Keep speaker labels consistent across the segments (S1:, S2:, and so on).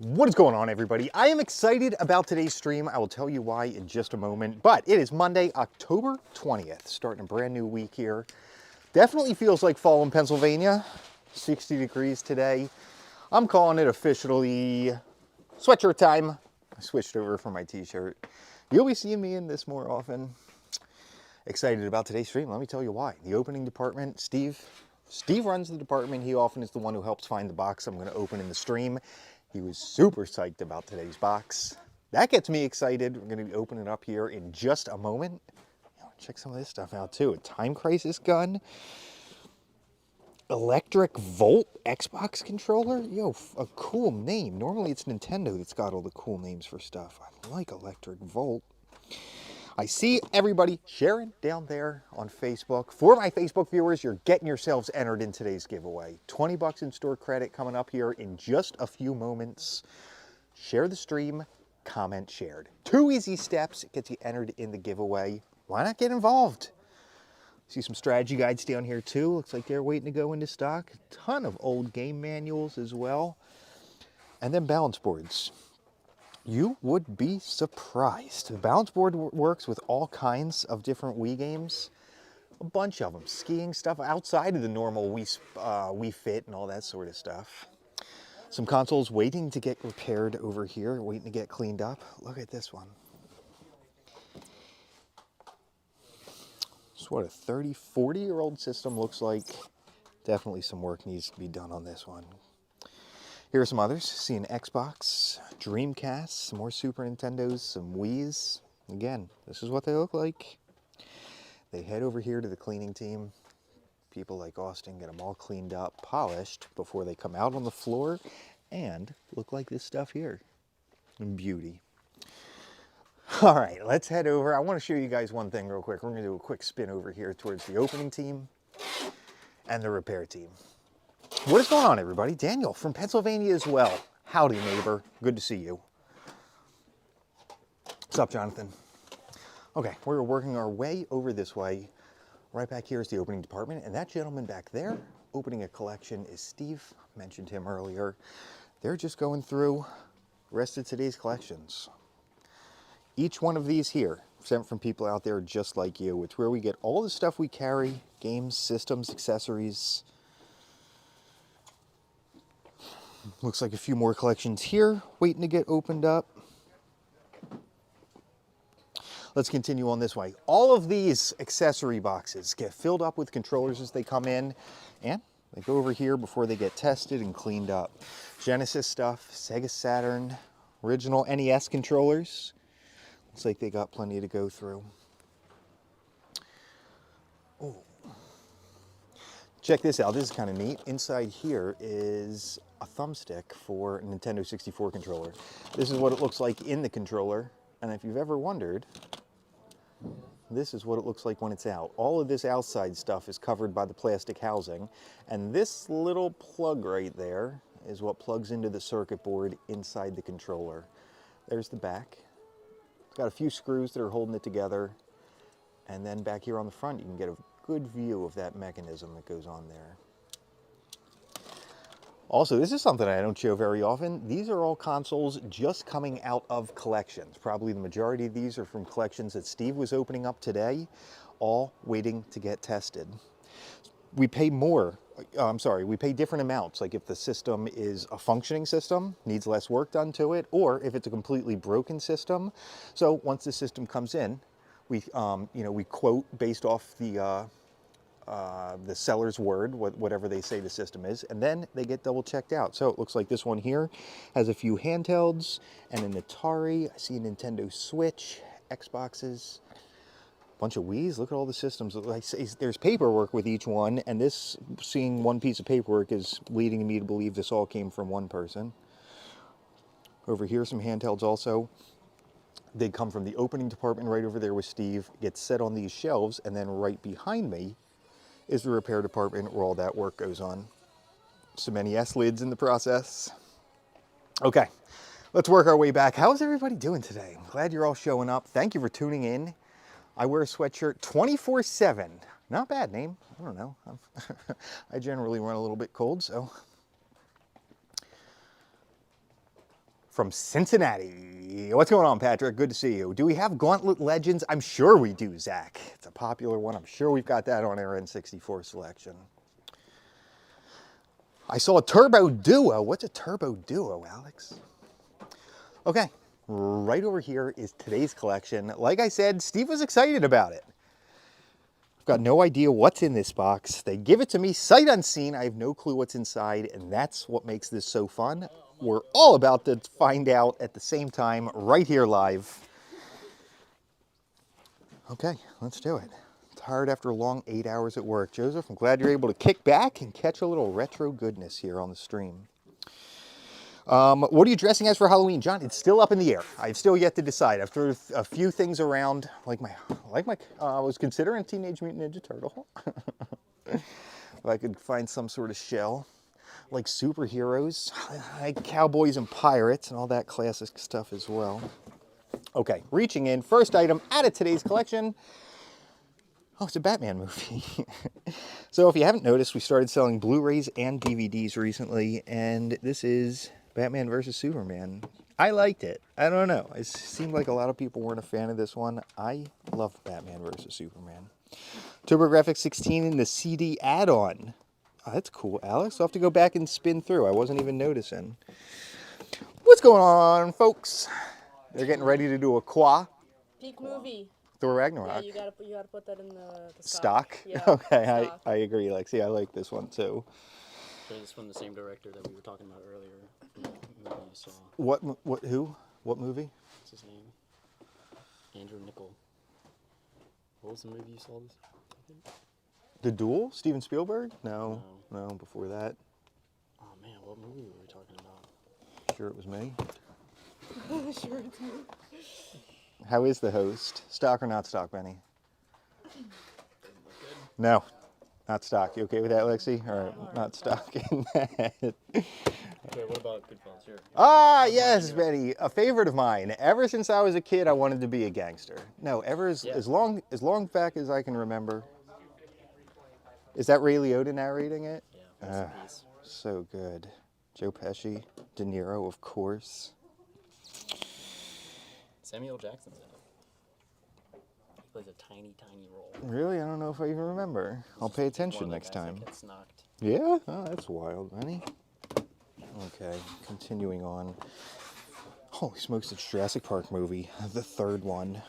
S1: What is going on, everybody? I am excited about today's stream. I will tell you why in just a moment, but it is Monday, October 20th, starting a brand new week here. Definitely feels like fall in Pennsylvania. 60 degrees today. I'm calling it officially sweatshirt time. I switched over from my t-shirt. You'll be seeing me in this more often. Excited about today's stream. Let me tell you why. The opening department, Steve runs the department. He often is the one who helps find the box I'm going to open in the stream. He was super psyched about today's box. That gets me excited. We're going to be opening it up here in just a moment. Check some of this stuff out too. A Time Crisis gun. Electric Volt Xbox controller. Yo, a cool name. Normally it's Nintendo that's got all the cool names for stuff. I like Electric Volt. I see everybody sharing down there on Facebook. For my Facebook viewers, you're getting yourselves entered in today's giveaway. 20 bucks in store credit coming up here in just a few moments. Share the stream, comment shared. 2 easy steps gets you entered in the giveaway. Why not get involved? See some strategy guides down here too. Looks like they're waiting to go into stock. A ton of old game manuals as well. And then balance boards. You would be surprised. The balance board works with all kinds of different Wii games. A bunch of them. Skiing stuff outside of the normal Wii Fit and all that sort of stuff. Some consoles waiting to get repaired over here, waiting to get cleaned up. Look at this one. It's what a 30, 40-year-old system looks like. Definitely some work needs to be done on this one. Here are some others. See an Xbox, Dreamcast, some more Super Nintendos, some Wiis. Again, this is what they look like. They head over here to the cleaning team. People like Austin get them all cleaned up, polished before they come out on the floor and look like this stuff here. Beauty. All right, let's head over. I want to show you guys one thing real quick. We're going to do a quick spin over here towards the opening team and the repair team. What is going on, everybody? Daniel from Pennsylvania as well. Howdy, neighbor. Good to see you. What's up, Jonathan? Okay, we're working our way over this way. Right back here is the opening department, and that gentleman back there opening a collection is Steve. Mentioned him earlier. They're just going through the rest of today's collections. Each one of these here, sent from people out there just like you. It's where we get all the stuff we carry, games, systems, accessories. Looks like a few more collections here waiting to get opened up. Let's continue on this way. All of these accessory boxes get filled up with controllers as they come in, and they go over here before they get tested and cleaned up. Genesis stuff, Sega Saturn, original NES controllers. Looks like they got plenty to go through. Oh. Check this out, this is kind of neat. Inside here is a thumbstick for a Nintendo 64 controller. This is what it looks like in the controller, and if you've ever wondered, this is what it looks like when it's out. All of this outside stuff is covered by the plastic housing, and this little plug right there is what plugs into the circuit board inside the controller. There's the back. It's got a few screws that are holding it together, and then back here on the front you can get a good view of that mechanism that goes on there. Also, this is something I don't show very often. These are all consoles just coming out of collections. Probably the majority of these are from collections that Steve was opening up today, all waiting to get tested. We pay we pay different amounts. Like if the system is a functioning system, needs less work done to it, or if it's a completely broken system. So once the system comes in, we quote based off the seller's word, whatever they say the system is, and then they get double checked out. So it looks like this one here has a few handhelds and an Atari. I see a Nintendo Switch, Xboxes, a bunch of Wiis. Look at all the systems. There's paperwork with each one, and this, seeing one piece of paperwork is leading me to believe this all came from one person. Over here, some handhelds also. They come from the opening department right over there with Steve, get set on these shelves, and then right behind me is the repair department where all that work goes on. Some NES lids in the process. Okay, let's work our way back. How's everybody doing today? I'm glad you're all showing up. Thank you for tuning in. I wear a sweatshirt 24/7. Not bad name. I don't know. I generally run a little bit cold, so from Cincinnati. What's going on, Patrick? Good to see you. Do we have Gauntlet Legends? I'm sure we do, Zach. It's a popular one. I'm sure we've got that on our N64 selection. I saw a Turbo Duo. What's a Turbo Duo, Alex? Okay, right over here is today's collection. Like I said, Steve was excited about it. I've got no idea what's in this box. They give it to me sight unseen. I have no clue what's inside, and that's what makes this so fun. We're all about to find out at the same time, right here live. Okay, let's do it. Tired after a long 8 hours at work. Joseph, I'm glad you're able to kick back and catch a little retro goodness here on the stream. What are you dressing as for Halloween, John? It's still up in the air. I've still yet to decide. I've thrown a few things around, I was considering Teenage Mutant Ninja Turtle. If I could find some sort of shell. Like superheroes, like cowboys and pirates, and all that classic stuff as well. Okay, reaching in, first item out of today's collection. Oh, it's a Batman movie. So if you haven't noticed, we started selling Blu-rays and DVDs recently, and this is Batman vs. Superman. I liked it. I don't know. It seemed like a lot of people weren't a fan of this one. I love Batman vs. Superman. TurboGrafx 16 in the CD add-on. Oh, that's cool, Alex. I'll have to go back and spin through. I wasn't even noticing. What's going on, folks? They're getting ready to do a Qua.
S2: Peak movie.
S1: Thor Ragnarok.
S2: Yeah, you gotta put that in the
S1: stock.
S2: Yeah,
S1: okay,
S2: stock.
S1: I agree, Lexi. I like this one too.
S3: Is this from the same director that we were talking about earlier? Movie you saw.
S1: Who? What movie?
S3: What's his name? Andrew Nichol. What was the movie you saw this?
S1: The Duel? Steven Spielberg? No, before that.
S3: Oh man, what movie were we talking about?
S1: Sure it was me.
S2: Sure it's me.
S1: How is the host? Stock or not stock, Benny? No, not stock. You okay with that, Lexi? All right, not stock in that.
S3: Okay, what about Goodfellas here?
S1: Ah, yes, Benny, a favorite of mine. Ever since I was a kid, I wanted to be a gangster. No, as long back as I can remember. Is that Ray Liotta narrating it?
S3: Yeah,
S1: so good. Joe Pesci, De Niro, of course.
S3: Samuel Jackson's in it. He plays a tiny, tiny role.
S1: Really? I don't know if I even remember. I'll pay attention next time.
S3: Gets knocked.
S1: Yeah? Oh, that's wild, Benny. Okay, continuing on. Holy smokes, it's Jurassic Park movie, the third one.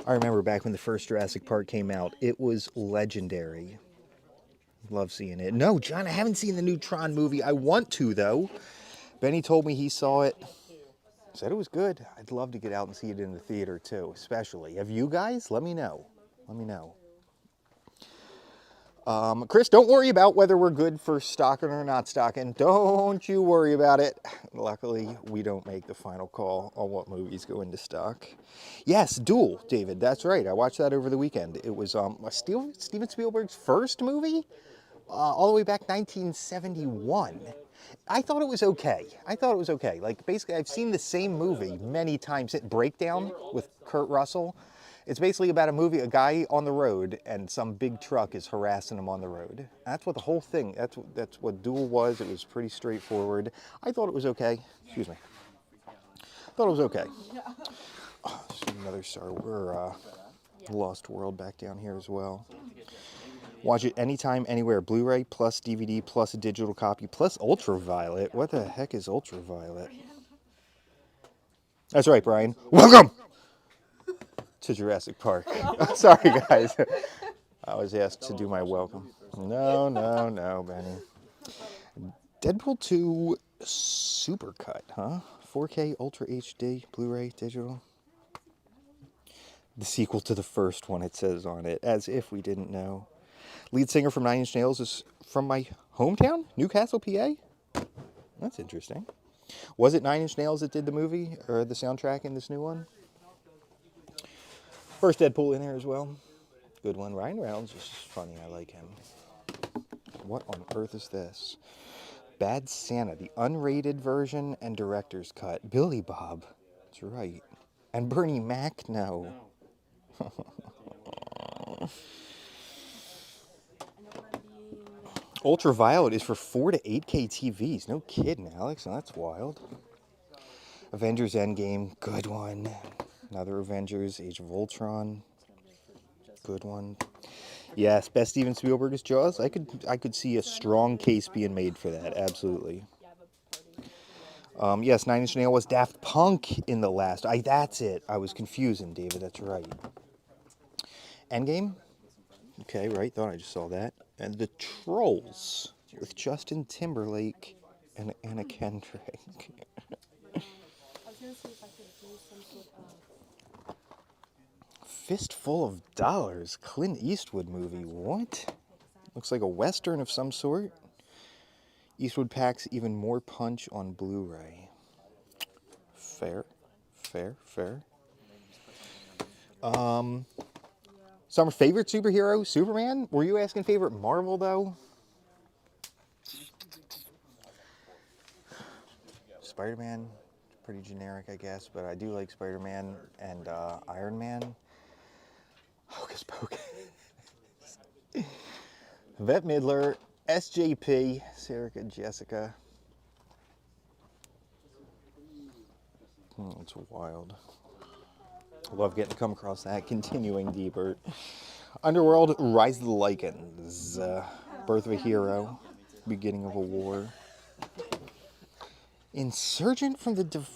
S1: I remember back when the first Jurassic Park came out, it was legendary. Love seeing it. No, John, I haven't seen the new Tron movie. I want to, though. Benny told me he saw it. Said it was good. I'd love to get out and see it in the theater, too, especially. Have you guys? Let me know. Let me know. Chris, don't worry about whether we're good for stocking or not stocking. Don't you worry about it. Luckily, we don't make the final call on what movies go into stock. Yes, Duel, David. That's right. I watched that over the weekend. It was Steven Spielberg's first movie, all the way back 1971. I thought it was okay. Like, basically, I've seen the same movie many times. Breakdown with Kurt Russell. It's basically about a guy on the road, and some big truck is harassing him on the road. That's what the whole thing, that's what Duel was. It was pretty straightforward. I thought it was okay. Excuse me. Thought it was okay. Oh, there's another Star Wars, Lost World back down here as well. Watch it anytime, anywhere. Blu-ray plus DVD plus a digital copy plus Ultraviolet. What the heck is Ultraviolet? That's right, Brian. Welcome to Jurassic Park. Sorry, guys. I was asked to do my welcome. No, Benny. Deadpool 2 Supercut, huh? 4K Ultra HD, Blu-ray, digital. The sequel to the first one, it says on it, as if we didn't know. Lead singer from 9 Inch Nails is from my hometown, Newcastle, PA. That's interesting. Was it 9 Inch Nails that did the movie, or the soundtrack in this new one? First Deadpool in here as well. Good one. Ryan Reynolds is funny. I like him. What on earth is this? Bad Santa, the unrated version and director's cut. Billy Bob. That's right. And Bernie Mac? No. Ultraviolet is for 4 to 8K TVs. No kidding, Alex. That's wild. Avengers Endgame, good one. Another Avengers, Age of Ultron, good one. Yes, best Steven Spielberg is Jaws. I could see a strong case being made for that. Absolutely. Yes, Nine Inch Nails was Daft Punk in the last. That's it. I was confusing, David. That's right. Endgame. Okay, right. Thought I just saw that. And The Trolls with Justin Timberlake and Anna Kendrick.
S2: I was gonna see if I could do some sort of.
S1: Fistful of Dollars. Clint Eastwood movie. What? Looks like a Western of some sort. Eastwood packs even more punch on Blu-ray. Fair. Summer favorite superhero? Superman? Were you asking favorite Marvel, though? Spider-Man, pretty generic, I guess, but I do like Spider-Man and Iron Man. Hocus Pocus. Bette Midler, SJP, Sarah Jessica. It's wild. Love getting to come across that. Continuing deeper. Underworld, Rise of the Lycans. Birth of a Hero. Beginning of a War. Insurgent from the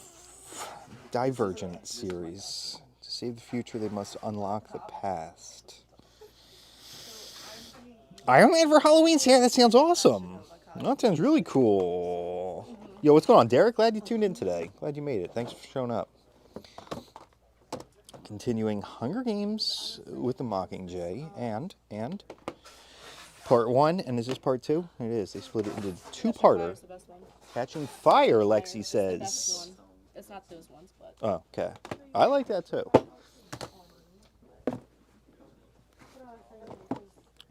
S1: Divergent series. To save the future, they must unlock the past. Iron Man for Halloween's here. That sounds awesome. That sounds really cool. Yo, what's going on, Derek? Glad you tuned in today. Glad you made it. Thanks for showing up. Continuing Hunger Games with the Mockingjay and part 1, and is this part 2? It is. They split it into two-parter. Catching Fire, Lexi says.
S2: It's not those ones, but.
S1: Oh, okay. I like that too.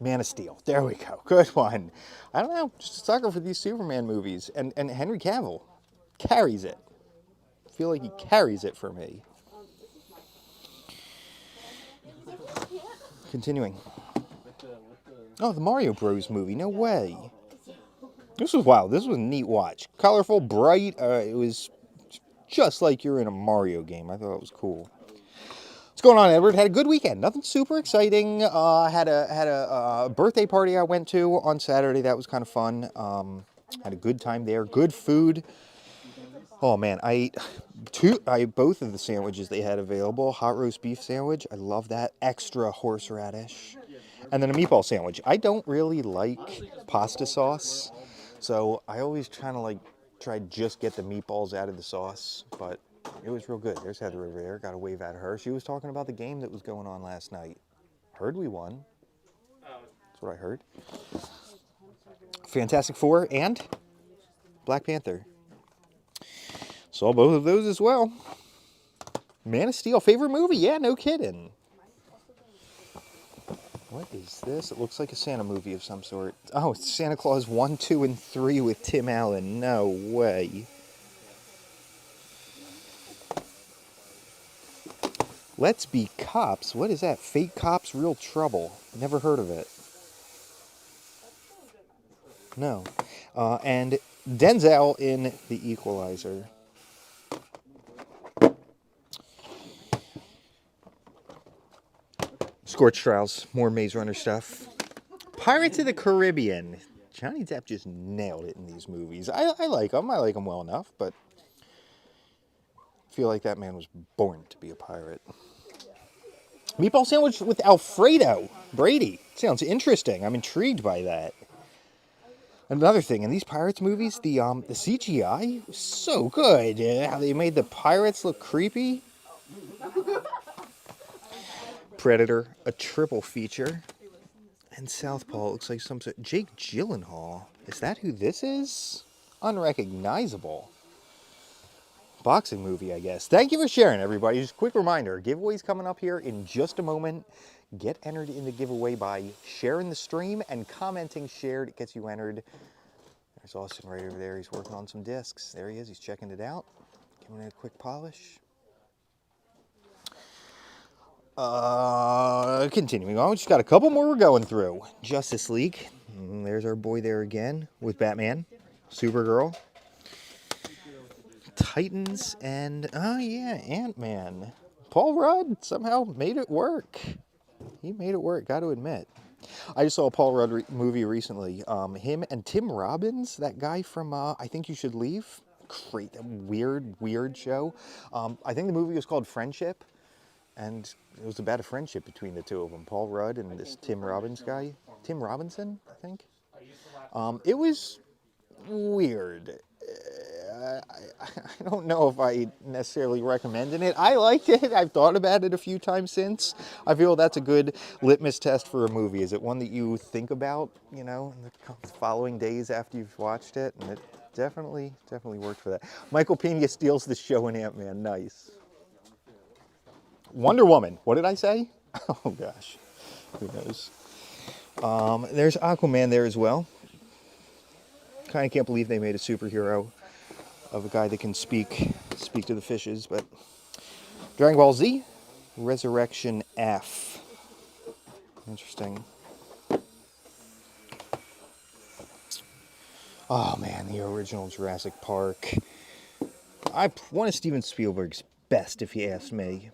S1: Man of Steel. There we go. Good one. I don't know. Just a sucker for these Superman movies. And Henry Cavill carries it. I feel like he carries it for me. Continuing. Oh, the Mario Bros. Movie. No way. This was wild. This was a neat watch. Colorful, bright. It was just like you're in a Mario game. I thought it was cool. What's going on, Edward? Had a good weekend. Nothing super exciting. Had a birthday party I went to on Saturday. That was kind of fun. Had a good time there. Good food. Oh man, I ate both of the sandwiches they had available. Hot roast beef sandwich. I love that. Extra horseradish. And then a meatball sandwich. I don't really like pasta sauce, so I always kind of like try to just get the meatballs out of the sauce, but it was real good. There's Heather over there. Got a wave at her. She was talking about the game that was going on last night. Heard we won. That's what I heard. Fantastic Four and Black Panther. Saw both of those as well. Man of Steel, favorite movie? Yeah, no kidding. What is this? It looks like a Santa movie of some sort. Oh, it's Santa Claus 1, 2, and 3 with Tim Allen. No way. Let's Be Cops. What is that? Fake Cops, Real Trouble. Never heard of it. No. And Denzel in The Equalizer. Scorched Trials, more Maze Runner stuff. Pirates of the Caribbean. Johnny Depp just nailed it in these movies. I like him. I like him well enough, but I feel like that man was born to be a pirate. Meatball sandwich with Alfredo. Brady. Sounds interesting. I'm intrigued by that. Another thing, in these Pirates movies, the CGI was so good. How they made the pirates look creepy. Predator, a triple feature. And Southpaw looks like some sort. Jake Gyllenhaal. Is that who this is? Unrecognizable. Boxing movie, I guess. Thank you for sharing, everybody. Just a quick reminder, giveaways coming up here in just a moment. Get entered in the giveaway by sharing the stream and commenting shared. It gets you entered. There's Austin right over there. He's working on some discs. There he is. He's checking it out. Giving it a quick polish. Continuing on, we just got a couple more we're going through. Justice League. There's our boy there again with Batman. Supergirl. Titans and, oh yeah, Ant-Man. Paul Rudd somehow made it work. He made it work, got to admit. I just saw a Paul Rudd movie recently. Him and Tim Robbins, that guy from I Think You Should Leave. Great, weird show. I think the movie was called Friendship, and it was about a friendship between the two of them, Paul Rudd and this Tim Robbins guy. Tim Robinson, I think. It was weird. I don't know if I necessarily recommended it. I liked it. I've thought about it a few times since. I feel that's a good litmus test for a movie. Is it one that you think about, you know, in the following days after you've watched it? And it definitely worked for that. Michael Pena steals the show in Ant-Man. Nice. Wonder Woman. What did I say? Oh gosh, who knows? There's Aquaman there as well. Kind of can't believe they made a superhero of a guy that can speak to the fishes. But Dragon Ball Z, Resurrection F. Interesting. Oh man, the original Jurassic Park. One of Steven Spielberg's best, if you ask me.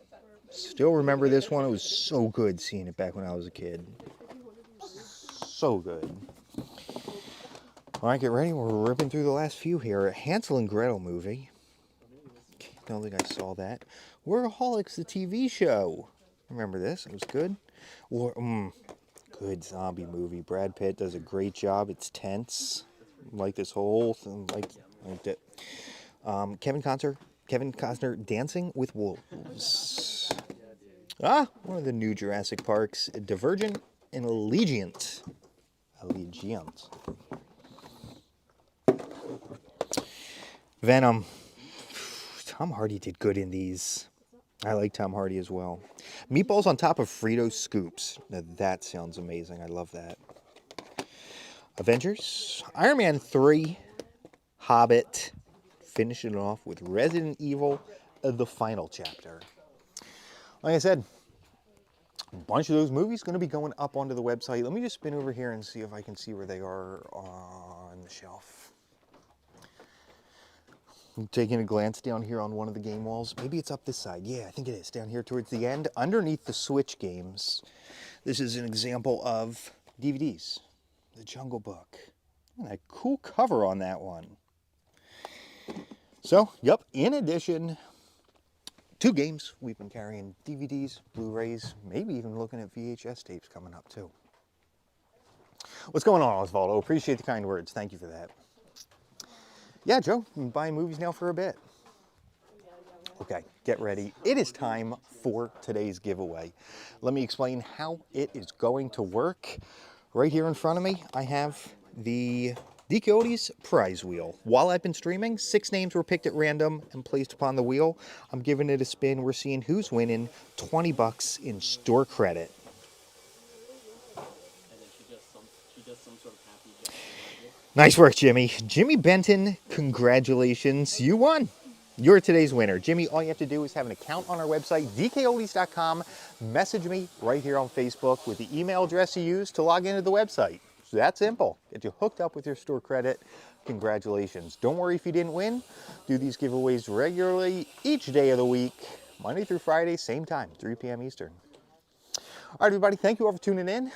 S1: Still remember this one. It was so good seeing it back when I was a kid. So good. All right, get ready. We're ripping through the last few here. A Hansel and Gretel movie. Don't think I saw that. Workaholics, the TV show. Remember this? It was good. Good zombie movie. Brad Pitt does a great job. It's tense. Like this whole thing. Like that. Kevin Costner, Dancing with Wolves. One of the new Jurassic Parks. Divergent and Allegiant. Venom. Tom Hardy did good in these. I like Tom Hardy as well. Meatballs on top of Frito scoops. Now that sounds amazing. I love that. Avengers. Iron Man 3. Hobbit. Finishing it off with Resident Evil, the final chapter. Like I said, a bunch of those movies going to be going up onto the website. Let me just spin over here and see if I can see where they are on the shelf. I'm taking a glance down here on one of the game walls. Maybe it's up this side. Yeah, I think it is. Down here towards the end, underneath the Switch games. This is an example of DVDs. The Jungle Book. And a cool cover on that one. So, yep, in addition, 2 games. We've been carrying DVDs, Blu-rays, maybe even looking at VHS tapes coming up too. What's going on, Osvaldo? Appreciate the kind words. Thank you for that. Yeah, Joe, I'm buying movies now for a bit. Okay, get ready. It is time for today's giveaway. Let me explain how it is going to work. Right here in front of me, I have the DKOldies prize wheel. While I've been streaming, 6 names were picked at random and placed upon the wheel. I'm giving it a spin. We're seeing who's winning 20 bucks in store credit. Nice work, Jimmy. Jimmy Benton, congratulations. You won. You're today's winner. Jimmy, all you have to do is have an account on our website, DKOldies.com. Message me right here on Facebook with the email address you use to log into the website. It's that simple. Get you hooked up with your store credit. Congratulations. Don't worry if you didn't win. Do these giveaways regularly each day of the week, Monday through Friday, same time, 3 p.m. Eastern. All right, everybody, thank you all for tuning in.